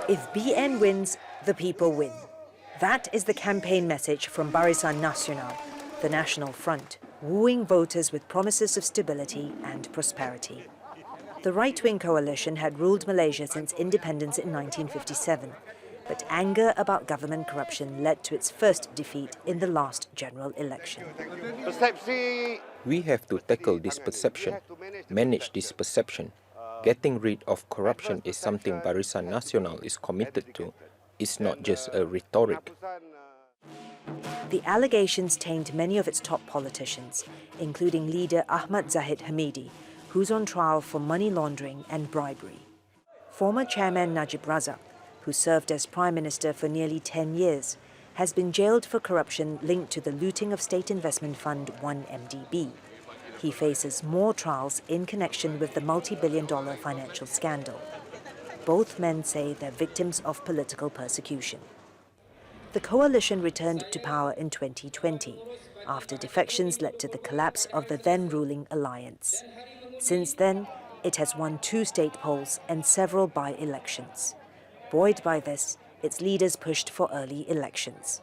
If BN wins, the people win. That is the campaign message from BARISAN NASIONAL, the National Front, wooing voters with promises of stability and prosperity. The right-wing coalition had ruled Malaysia since independence in 1957, but anger about government corruption led to its first defeat in the last general election. We have to tackle this perception, manage this perception. Getting rid of corruption is something Barisan Nasional is committed to. It's not just a rhetoric. The allegations taint many of its top politicians, including leader ZAHID HAMIDI, who's on trial for money laundering and bribery. Former Chairman Najib Razak, who served as Prime Minister for nearly 10 years, has been jailed for corruption linked to the looting of State Investment Fund 1MDB. He faces more trials in connection with the multi-billion-dollar financial scandal. Both men say they're victims of political persecution. The coalition returned to power in 2020, after defections led to the collapse of the then-ruling alliance. Since then, it has won 2 state polls and several by-elections. Buoyed by this, its leaders pushed for early elections.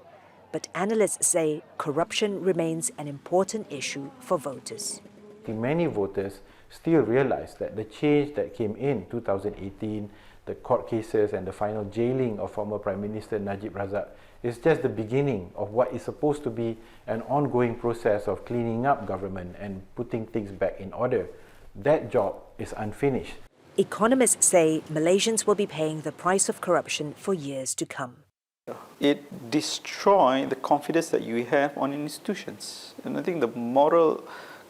But analysts say corruption remains an important issue for voters. Many voters still realize that the change that came in 2018, the court cases and the final jailing of former Prime Minister Najib Razak, is just the beginning of what is supposed to be an ongoing process of cleaning up government and putting things back in order. That job is unfinished. Economists say Malaysians will be paying the price of corruption for years to come. It destroys the confidence that you have on institutions. And I think the moral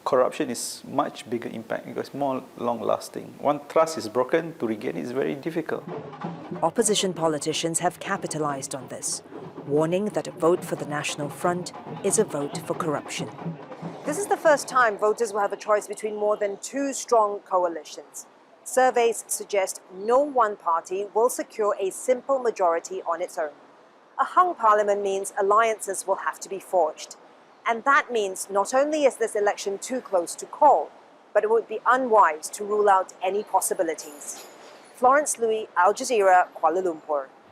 corruption is much bigger impact because more long-lasting. Once trust is broken, to regain it is very difficult. Opposition politicians have capitalized on this, warning that a vote for the National Front is a vote for corruption. This is the first time voters will have a choice between more than 2 strong coalitions. Surveys suggest no one party will secure a simple majority on its own. A hung parliament means alliances will have to be forged. And that means not only is this election too close to call, but it would be unwise to rule out any possibilities. Florence, Looi, Al Jazeera, Kuala Lumpur.